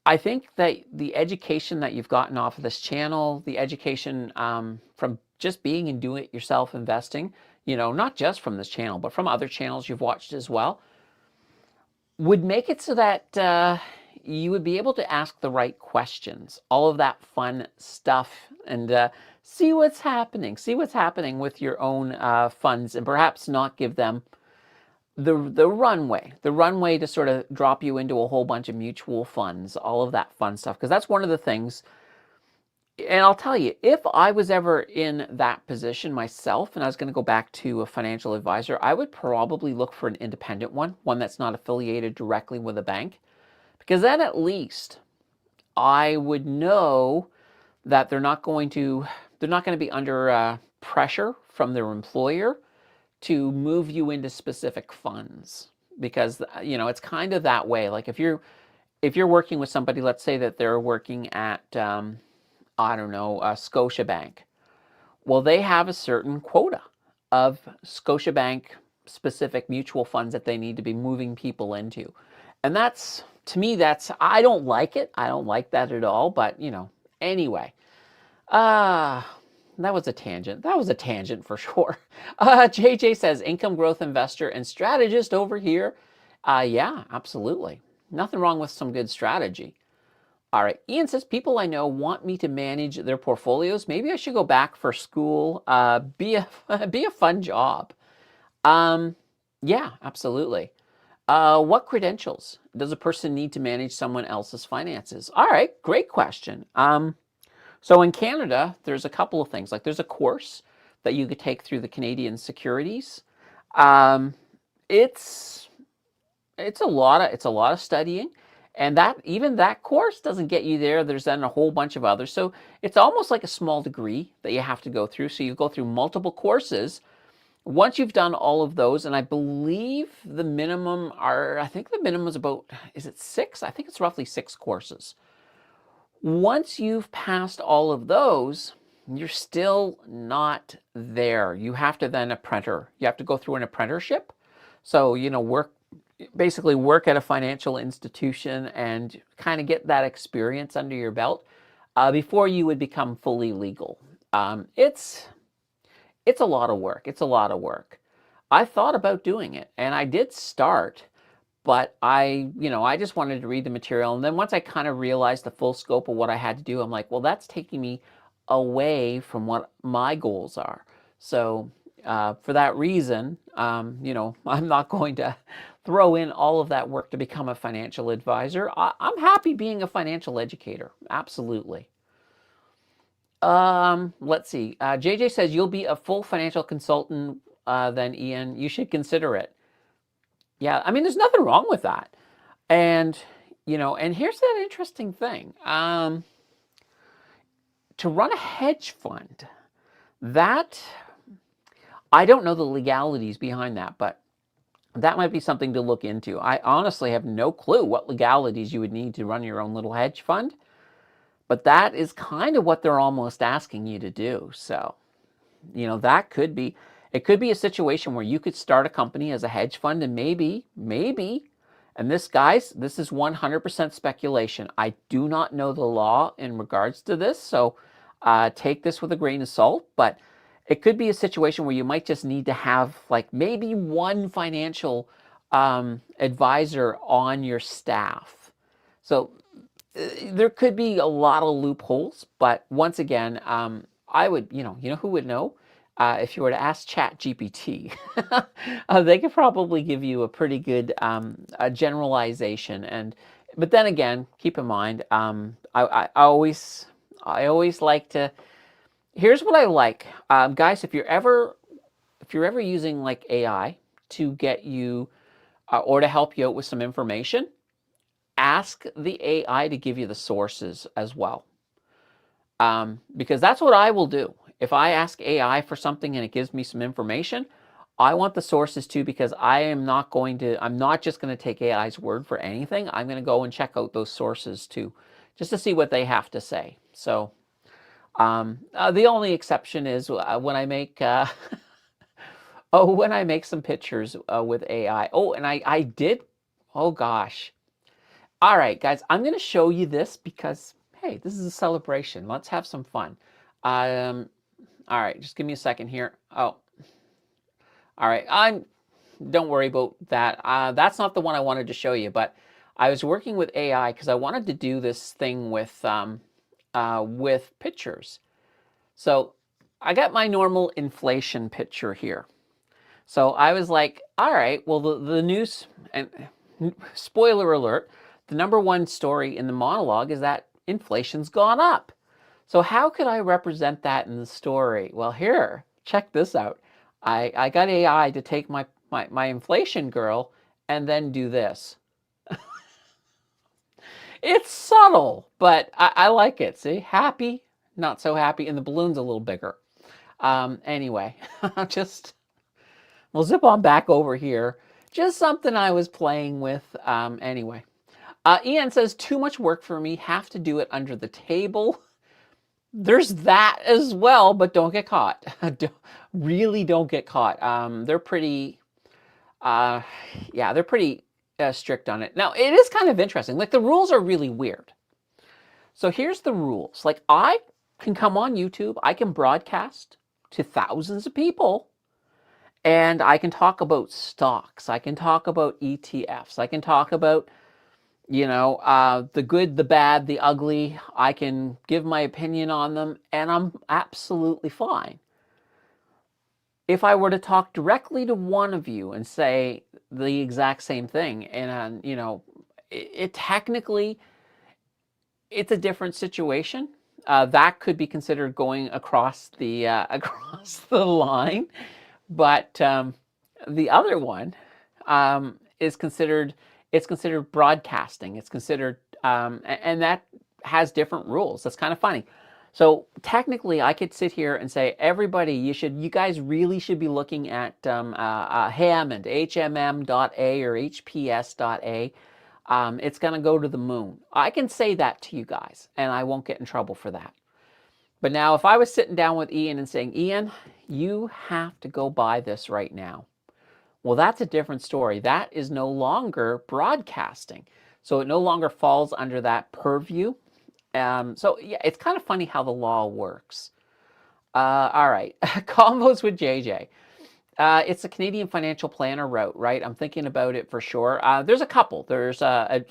A: I think that the education that you've gotten off of this channel, the education from just being and doing it yourself investing, not just from this channel, but from other channels you've watched as well, would make it so that you would be able to ask the right questions, all of that fun stuff, and see what's happening with your own funds, and perhaps not give them the runway to sort of drop you into a whole bunch of mutual funds, all of that fun stuff. Because that's one of the things, and I'll tell you, if I was ever in that position myself and I was going to go back to a financial advisor, I would probably look for an independent one that's not affiliated directly with a bank. Because then at least I would know that they're not going to be under pressure from their employer to move you into specific funds. Because it's kind of that way. Like if you're working with somebody, let's say that they're working at I don't know, Scotiabank. Well, they have a certain quota of Scotiabank specific mutual funds that they need to be moving people into. And that's, to me, I don't like it. I don't like that at all. But, anyway. That was a tangent. That was a tangent for sure. JJ says, income growth investor and strategist over here. Yeah, absolutely. Nothing wrong with some good strategy. All right. Ian says, people I know want me to manage their portfolios. Maybe I should go back for school. Be a fun job. Yeah, absolutely. What credentials does a person need to manage someone else's finances? All right, great question. So in Canada, there's a couple of things. Like there's a course that you could take through the Canadian Securities. It's a lot of studying, and that course doesn't get you there. There's then a whole bunch of others. So it's almost like a small degree that you have to go through. So you go through multiple courses. Once you've done all of those, and I believe the minimum is about, is it 6? I think it's roughly 6 courses. Once you've passed all of those, you're still not there. You have to then You have to go through an apprenticeship. So, basically work at a financial institution and kind of get that experience under your belt before you would become fully legal. It's a lot of work. It's a lot of work. I thought about doing it, and I did start, but I just wanted to read the material. And then once I kind of realized the full scope of what I had to do, I'm like, well, that's taking me away from what my goals are. So for that reason, I'm not going to throw in all of that work to become a financial advisor. I'm happy being a financial educator. Absolutely. Let's see. JJ says, you'll be a full financial consultant then, Ian. You should consider it. Yeah, I mean, there's nothing wrong with that. And, and here's that interesting thing. To run a hedge fund, I don't know the legalities behind that, but that might be something to look into. I honestly have no clue what legalities you would need to run your own little hedge fund, but that is kind of what they're almost asking you to do. So, it could be a situation where you could start a company as a hedge fund, and maybe, and this is 100% speculation. I do not know the law in regards to this, so take this with a grain of salt, but it could be a situation where you might just need to have like maybe one financial advisor on your staff. So there could be a lot of loopholes, but once again, I would, who would know? If you were to ask ChatGPT, they could probably give you a pretty good generalization. But then again, keep in mind, I always like to Here's what I like, guys. If you're ever using like AI to get you or to help you out with some information, ask the AI to give you the sources as well. Because that's what I will do. If I ask AI for something and it gives me some information, I want the sources too, because I'm not just going to take AI's word for anything. I'm going to go and check out those sources too, just to see what they have to say. So the only exception is when I make when I make some pictures with AI. Oh, and I did. Oh gosh. All right, guys, I'm going to show you this because, hey, this is a celebration. Let's have some fun. All right, just give me a second here. Oh, all right. Don't worry about that. That's not the one I wanted to show you, but I was working with AI because I wanted to do this thing with pictures. So I got my normal inflation picture here. So I was like, all right, well, the news, and spoiler alert, the number one story in the monologue is that inflation's gone up. So how could I represent that in the story? Well, here, check this out. I got AI to take my inflation girl and then do this. It's subtle, but I like it. See, happy, not so happy, and the balloon's a little bigger. Anyway, we'll zip on back over here. Just something I was playing with. Anyway, Ian says, too much work for me. Have to do it under the table. There's that as well, but don't get caught. Really don't get caught. They're pretty, yeah, they're pretty strict on it. Now, it is kind of interesting. Like, the rules are really weird. So here's the rules. Like, I can come on YouTube. I can broadcast to thousands of people. And I can talk about stocks. I can talk about ETFs. I can talk about, the good, the bad, the ugly. I can give my opinion on them, and I'm absolutely fine. If I were to talk directly to one of you and say the exact same thing, and it technically, it's a different situation. That could be considered going across the across the line. But the other one is considered, it's considered broadcasting. It's considered, and that has different rules. That's kind of funny. So technically, I could sit here and say, everybody, you guys really should be looking at Hammond, HMM.A or HPS.A. It's going to go to the moon. I can say that to you guys, and I won't get in trouble for that. But now, if I was sitting down with Ian and saying, Ian, you have to go buy this right now. Well, that's a different story. That is no longer broadcasting. So it no longer falls under that purview. So yeah, it's kind of funny how the law works. All right, combos with JJ. It's a Canadian financial planner route, right? I'm thinking about it for sure. There's a couple. There's a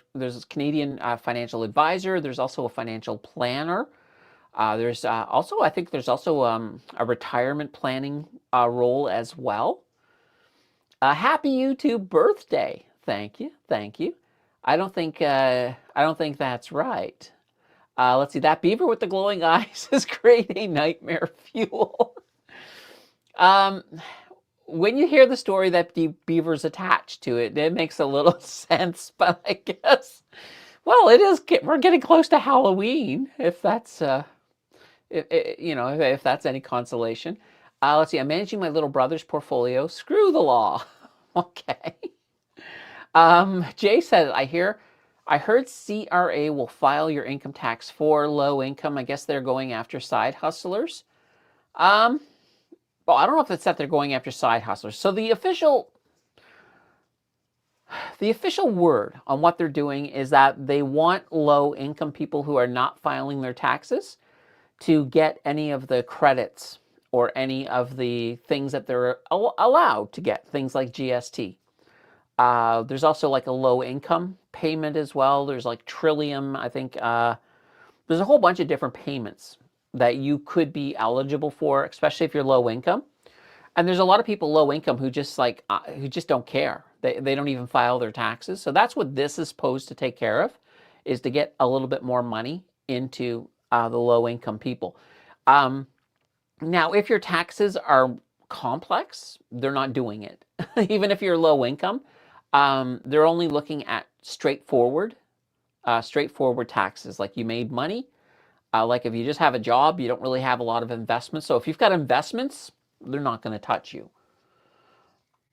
A: Canadian financial advisor. There's also a financial planner. There's also, I think there's also a retirement planning role as well. Happy YouTube birthday! Thank you, thank you. I don't think that's right. Let's see. That beaver with the glowing eyes is creating nightmare fuel. When you hear the story that the beaver's attached to it, it makes a little sense. But I guess, well, it is. We're getting close to Halloween, if that's. If that's any consolation. Let's see, I'm managing my little brother's portfolio. Screw the law. Okay. Jay said, I heard CRA will file your income tax for low income. I guess they're going after side hustlers. Well, I don't know if it's that they're going after side hustlers. So the official word on what they're doing is that they want low income people who are not filing their taxes to get any of the credits or any of the things that they're allowed to get, things like GST. There's also like a low income payment as well. There's like Trillium, I think. There's a whole bunch of different payments that you could be eligible for, especially if you're low income. And there's a lot of people low income who just don't care. They don't even file their taxes. So that's what this is supposed to take care of, is to get a little bit more money into the low income people. Now, if your taxes are complex, they're not doing it. Even if you're low income, they're only looking at straightforward taxes. Like you made money, like if you just have a job, you don't really have a lot of investments. So if you've got investments, they're not going to touch you.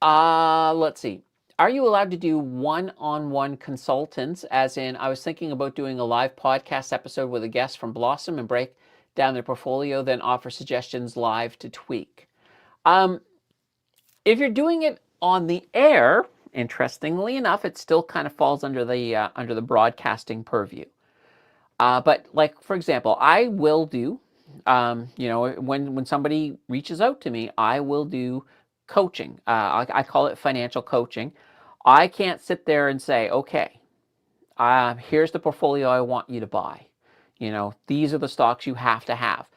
A: Let's see. Are you allowed to do one-on-one consultants? As in, I was thinking about doing a live podcast episode with a guest from Blossom and break down their portfolio, then offer suggestions live to tweak. Um, if you're doing it on the air, interestingly enough, it still kind of falls under the broadcasting purview. But like for example, I will do, when somebody reaches out to me, I will do coaching. I call it financial coaching. I can't sit there and say, okay, here's the portfolio I want you to buy. These are the stocks you have to have.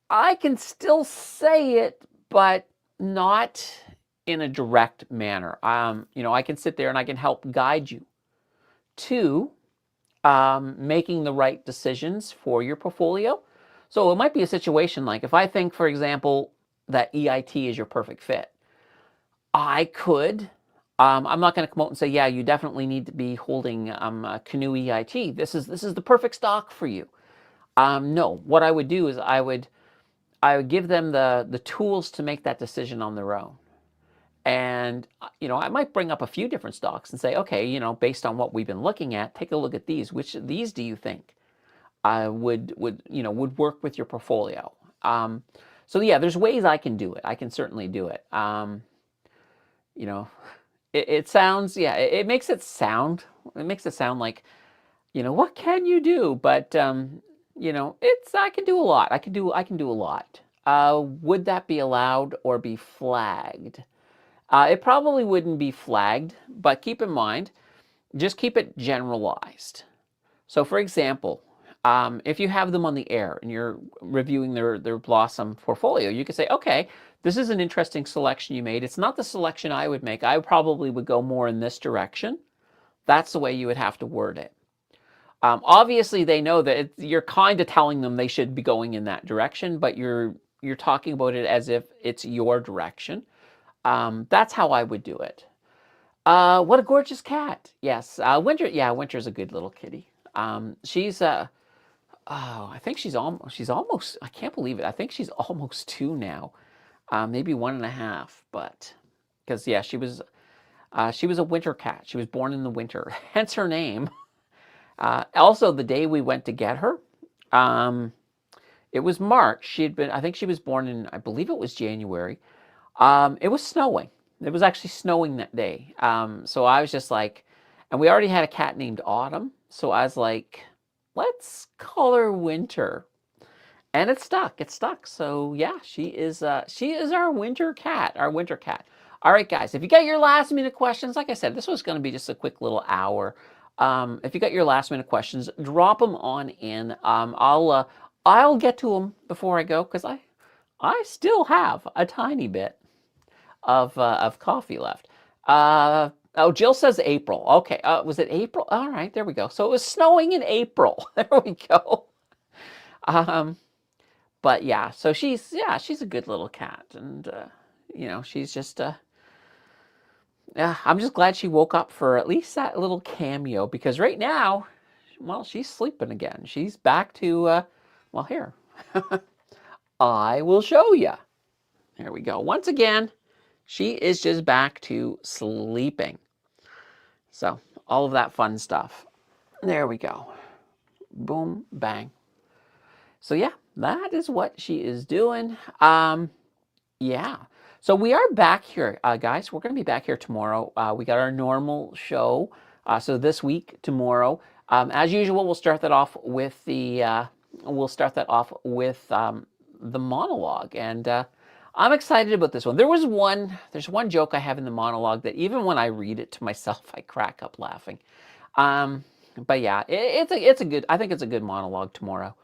A: I can still say it, but not in a direct manner. I can sit there and I can help guide you to making the right decisions for your portfolio. So it might be a situation like if I think, for example, that EIT is your perfect fit, I could. I'm not going to come out and say, yeah, you definitely need to be holding Canoe EIT. This is the perfect stock for you. No, what I would do is I would give them the tools to make that decision on their own. And I might bring up a few different stocks and say, okay, based on what we've been looking at, take a look at these. Which of these do you think would work with your portfolio? So yeah, there's ways I can do it. I can certainly do it. It sounds, yeah, it makes it sound like, what can you do? But I can do a lot. I can do a lot. Would that be allowed or be flagged? It probably wouldn't be flagged, but keep in mind, just keep it generalized. So for example, if you have them on the air and you're reviewing their Blossom portfolio, you could say, okay, this is an interesting selection you made. It's not the selection I would make. I probably would go more in this direction. That's the way you would have to word it. Obviously, they know that you're kind of telling them they should be going in that direction, but you're talking about it as if it's your direction. That's how I would do it. What a gorgeous cat. Yes, Winter. Yeah, Winter's a good little kitty. She's I think she's almost. I can't believe it. I think she's almost 2 now. Maybe 1.5. But because yeah, she was a winter cat. She was born in the winter, hence her name. Also, the day we went to get her, it was March. I think she was born in, I believe it was January. It was snowing. It was actually snowing that day. So I was just like, and we already had a cat named Autumn. So I was like, let's call her Winter. And it stuck. It stuck. So yeah, she is our winter cat. Our winter cat. All right, guys. If you got your last minute questions, like I said, this was going to be just a quick little hour. If you got your last minute questions, drop them on in. I'll get to them before I go because I still have a tiny bit of coffee left. Jill says April. Okay, was it April? All right, there we go. So it was snowing in April. There we go. But yeah, so she's a good little cat, and she's just yeah. I'm just glad she woke up for at least that little cameo because right now, well, she's sleeping again. She's back to well, here. I will show you. There we go. Once again, she is just back to sleeping. So all of that fun stuff. There we go. Boom, bang. So yeah, that is what she is doing. Yeah. So we are back here, guys. We're going to be back here tomorrow. We got our normal show. So this week, tomorrow, as usual, we'll start that off with the monologue, and I'm excited about this one. There's one joke I have in the monologue that even when I read it to myself, I crack up laughing. But yeah, it's a good. I think it's a good monologue tomorrow.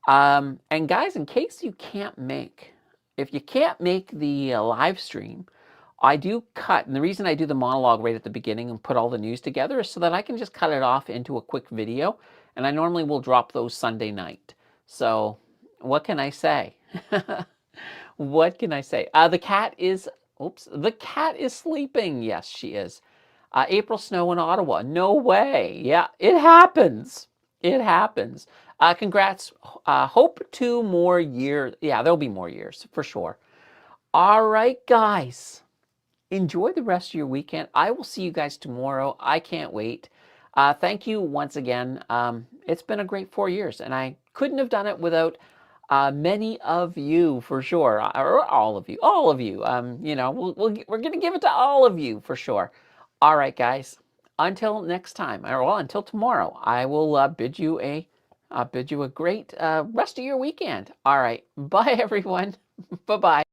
A: And guys, in case you can't make, if you can't make the live stream, I do cut, and the reason I do the monologue right at the beginning and put all the news together is so that I can just cut it off into a quick video, and I normally will drop those Sunday night. So what can I say? What can I say? The cat is, oops, the cat is sleeping. Yes, she is. April snow in Ottawa. No way. Yeah, it happens. It happens. Congrats. Hope 2 more years. Yeah, there'll be more years for sure. All right, guys. Enjoy the rest of your weekend. I will see you guys tomorrow. I can't wait. Thank you once again. It's been a great 4 years, and I couldn't have done it without many of you for sure, or all of you, all of you. We're going to give it to all of you for sure. All right, guys. Until next time, or well, until tomorrow, I will bid you a great rest of your weekend. All right, bye everyone. Bye bye.